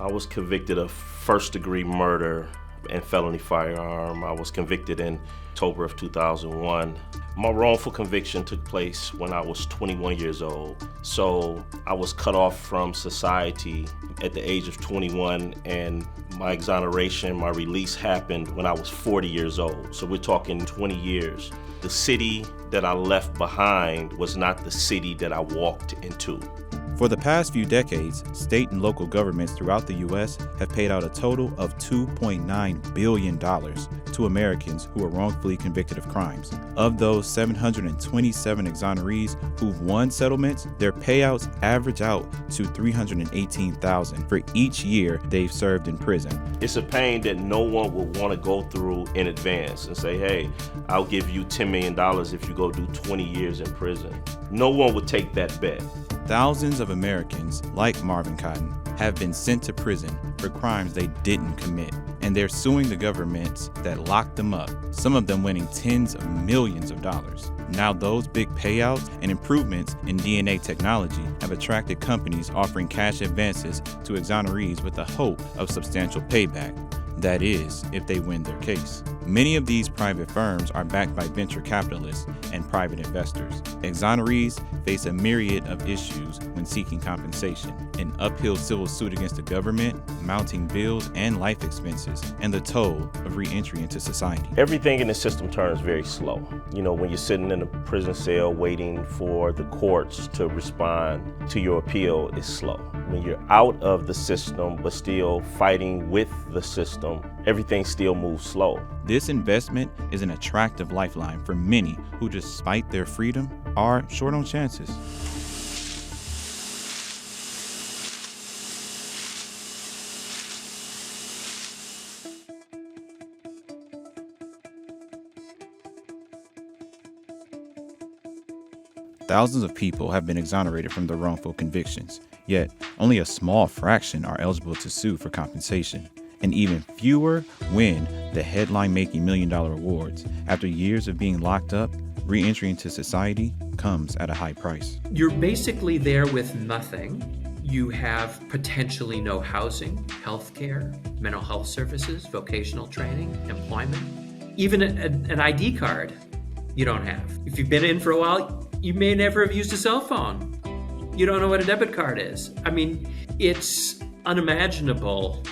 I was convicted of first-degree murder and felony firearm. I was convicted in October of 2001. My wrongful conviction took place when I was 21 years old. So I was cut off from society at the age of 21, and my exoneration, my release happened when I was 40 years old. So we're talking 20 years. The city that I left behind was not the city that I walked into. For the past few decades, state and local governments throughout the U.S. have paid out a total of $2.9 billion to Americans who are wrongfully convicted of crimes. Of those 727 exonerees who've won settlements, their payouts average out to $318,000 for each year they've served in prison. It's a pain that no one would want to go through in advance and say, hey, I'll give you $10 million if you go do 20 years in prison. No one would take that bet. Thousands of Americans, like Marvin Cotton, have been sent to prison for crimes they didn't commit, and they're suing the governments that locked them up, some of them winning tens of millions of dollars. Now those big payouts and improvements in DNA technology have attracted companies offering cash advances to exonerees with the hope of substantial payback. That is, if they win their case. Many of these private firms are backed by venture capitalists and private investors. Exonerees face a myriad of issues when seeking compensation: an uphill civil suit against the government, mounting bills and life expenses, and the toll of re-entry into society. Everything in the system turns very slow. You know, when you're sitting in a prison cell waiting for the courts to respond to your appeal, it's slow. When you're out of the system but still fighting with the system, everything still moves slow. This investment is an attractive lifeline for many who, despite their freedom, are short on chances. Thousands of people have been exonerated from their wrongful convictions, yet only a small fraction are eligible to sue for compensation. And even fewer win the headline-making million-dollar awards. After years of being locked up, re-entry into society comes at a high price. You're basically there with nothing. You have potentially no housing, healthcare, mental health services, vocational training, employment, even an ID card you don't have. If you've been in for a while, you may never have used a cell phone. You don't know what a debit card is. I mean, it's unimaginable,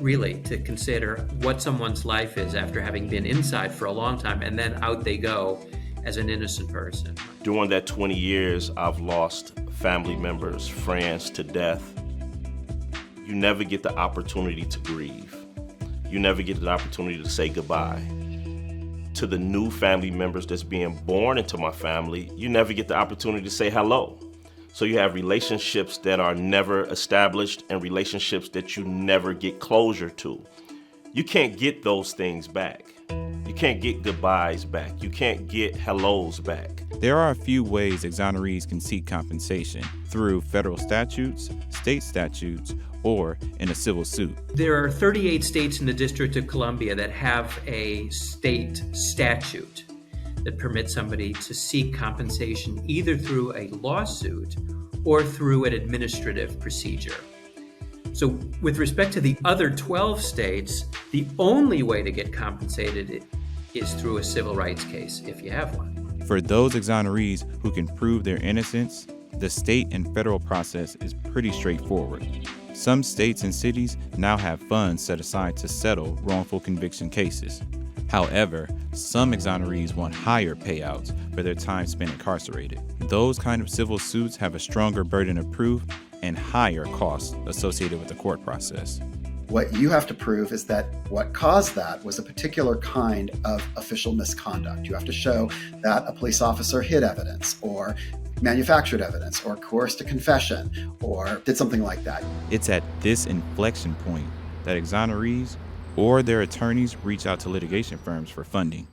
really, to consider what someone's life is after having been inside for a long time and then out they go as an innocent person. During that 20 years, I've lost family members, friends to death. You never get the opportunity to grieve. You never get the opportunity to say goodbye. To the new family members that's being born into my family, you never get the opportunity to say hello. So you have relationships that are never established and relationships that you never get closure to. You can't get those things back. You can't get goodbyes back. You can't get hellos back. There are a few ways exonerees can seek compensation: through federal statutes, state statutes, or in a civil suit. There are 38 states in the District of Columbia that have a state statute that permits somebody to seek compensation either through a lawsuit or through an administrative procedure. So with respect to the other 12 states, the only way to get compensated is through a civil rights case, if you have one. For those exonerees who can prove their innocence, the state and federal process is pretty straightforward. Some states and cities now have funds set aside to settle wrongful conviction cases. However, some exonerees want higher payouts for their time spent incarcerated. Those kind of civil suits have a stronger burden of proof and higher costs associated with the court process. What you have to prove is that what caused that was a particular kind of official misconduct. You have to show that a police officer hid evidence, or manufactured evidence, or coerced a confession, or did something like that. It's at this inflection point that exonerees or their attorneys reach out to litigation firms for funding.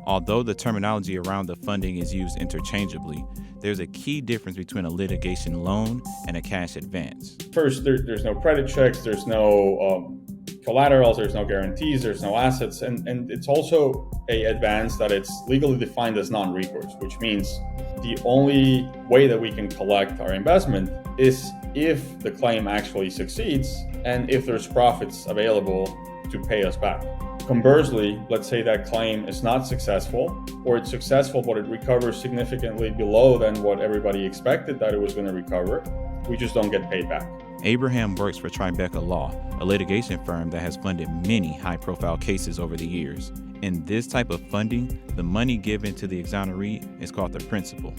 Although the terminology around the funding is used interchangeably, there's a key difference between a litigation loan and a cash advance. First, there's no credit checks, there's no collaterals, there's no guarantees, there's no assets, and it's also a advance that it's legally defined as non-recourse, which means the only way that we can collect our investment is if the claim actually succeeds and if there's profits available to pay us back. Conversely, let's say that claim is not successful, or it's successful but it recovers significantly below than what everybody expected that it was going to recover, we just don't get paid back. Abraham works for Tribeca Law, a litigation firm that has funded many high-profile cases over the years. In this type of funding, the money given to the exoneree is called the principal.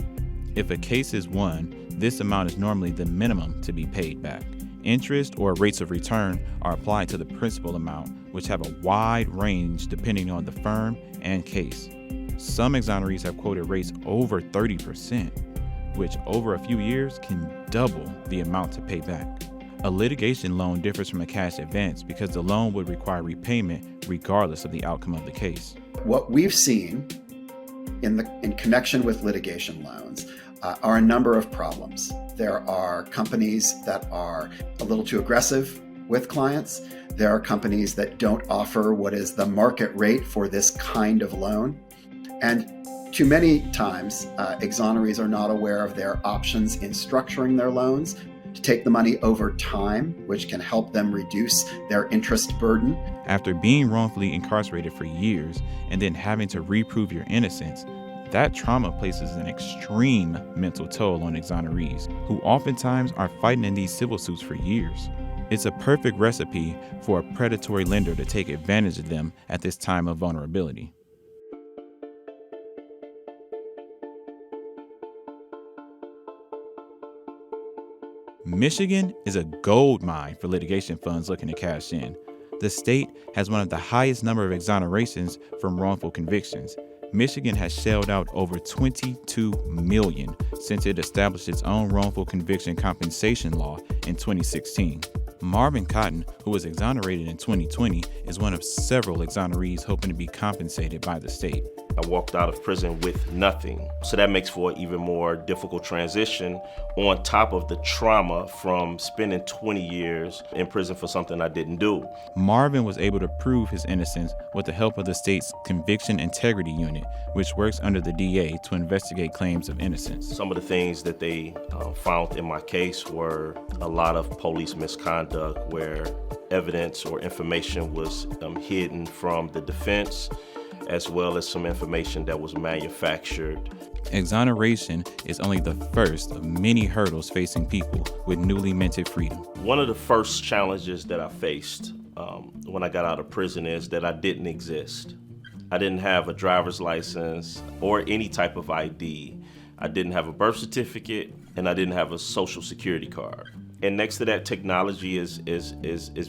If a case is won, this amount is normally the minimum to be paid back. Interest or rates of return are applied to the principal amount, which have a wide range depending on the firm and case. Some exonerees have quoted rates over 30%, which over a few years can double the amount to pay back. A litigation loan differs from a cash advance because the loan would require repayment regardless of the outcome of the case. What we've seen in connection with litigation loans are a number of problems. There are companies that are a little too aggressive with clients. There are companies that don't offer what is the market rate for this kind of loan. And too many times, exonerees are not aware of their options in structuring their loans to take the money over time, which can help them reduce their interest burden. After being wrongfully incarcerated for years and then having to reprove your innocence, that trauma places an extreme mental toll on exonerees, who oftentimes are fighting in these civil suits for years. It's a perfect recipe for a predatory lender to take advantage of them at this time of vulnerability. Michigan is a gold mine for litigation funds looking to cash in. The state has one of the highest number of exonerations from wrongful convictions. Michigan has shelled out over $22 million since it established its own wrongful conviction compensation law in 2016. Marvin Cotton, who was exonerated in 2020, is one of several exonerees hoping to be compensated by the state. I walked out of prison with nothing. So that makes for an even more difficult transition on top of the trauma from spending 20 years in prison for something I didn't do. Marvin was able to prove his innocence with the help of the state's Conviction Integrity Unit, which works under the DA to investigate claims of innocence. Some of the things that they found in my case were a lot of police misconduct where evidence or information was hidden from the defense, as well as some information that was manufactured. Exoneration is only the first of many hurdles facing people with newly minted freedom. One of the first challenges that I faced when I got out of prison is that I didn't exist. I didn't have a driver's license or any type of ID. I didn't have a birth certificate, and I didn't have a social security card. And next to that, technology is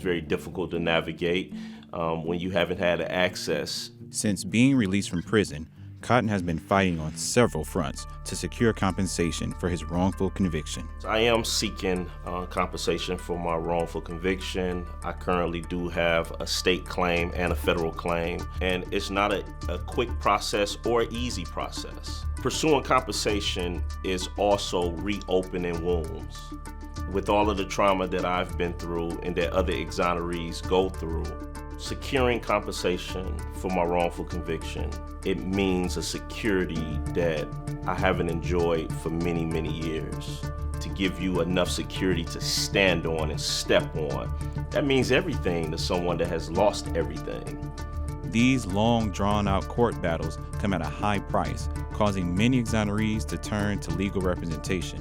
very difficult to navigate when you haven't had access. Since being released from prison, Cotton has been fighting on several fronts to secure compensation for his wrongful conviction. I am seeking compensation for my wrongful conviction. I currently do have a state claim and a federal claim, and it's not a quick process or an easy process. Pursuing compensation is also reopening wounds. With all of the trauma that I've been through and that other exonerees go through, securing compensation for my wrongful conviction, it means a security that I haven't enjoyed for many, many years. To give you enough security to stand on and step on, that means everything to someone that has lost everything. These long, drawn-out court battles come at a high price, causing many exonerees to turn to legal representation,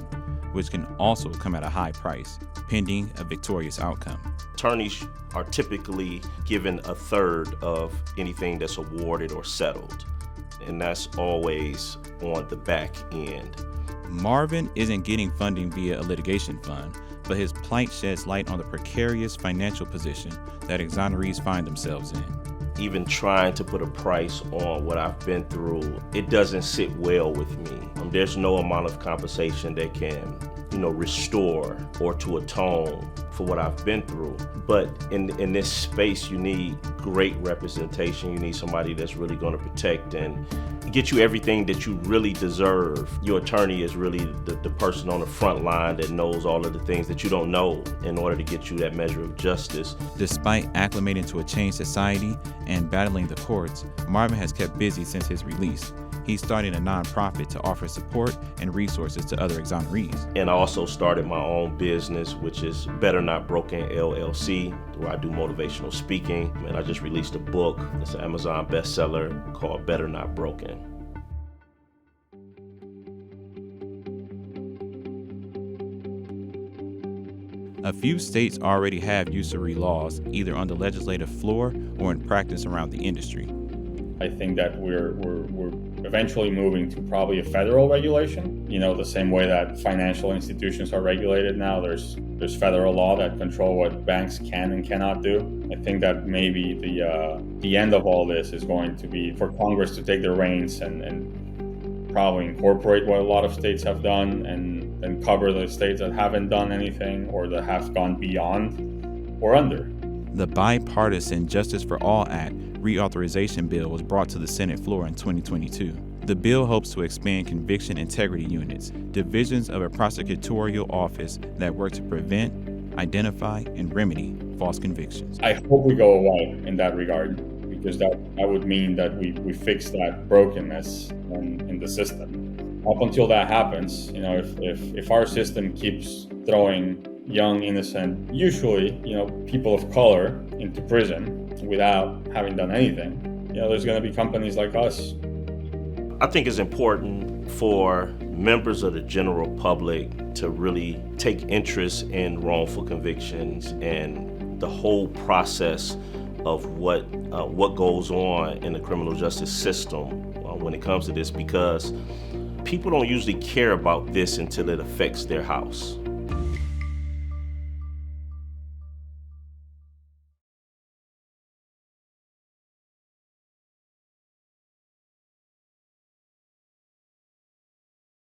which can also come at a high price, pending a victorious outcome. Attorneys are typically given a third of anything that's awarded or settled, and that's always on the back end. Marvin isn't getting funding via a litigation fund, but his plight sheds light on the precarious financial position that exonerees find themselves in. Even trying to put a price on what I've been through, it doesn't sit well with me. There's no amount of compensation that can restore or to atone for what I've been through. But in this space, you need great representation. You need somebody that's really going to protect and get you everything that you really deserve. Your attorney is really the person on the front line that knows all of the things that you don't know in order to get you that measure of justice. Despite acclimating to a changed society and battling the courts, Marvin has kept busy since his release. He's starting a nonprofit to offer support and resources to other exonerees. And I also started my own business, which is Better Not Broken LLC, where I do motivational speaking. And I just released a book. It's an Amazon bestseller called Better Not Broken. A few states already have usury laws, either on the legislative floor or in practice around the industry. I think that we're eventually moving to probably a federal regulation. The same way that financial institutions are regulated now, there's federal law that control what banks can and cannot do. I think that maybe the end of all this is going to be for Congress to take the reins and probably incorporate what a lot of states have done and cover the states that haven't done anything or that have gone beyond or under. The bipartisan Justice for All Act reauthorization bill was brought to the Senate floor in 2022. The bill hopes to expand conviction integrity units, divisions of a prosecutorial office that work to prevent, identify, and remedy false convictions. I hope we go away in that regard, because that would mean that we fix that brokenness in the system. Up until that happens, if our system keeps throwing young, innocent, usually, people of color into prison without having done anything, there's going to be companies like us. I think it's important for members of the general public to really take interest in wrongful convictions and the whole process of what goes on in the criminal justice system when it comes to this, because people don't usually care about this until it affects their house.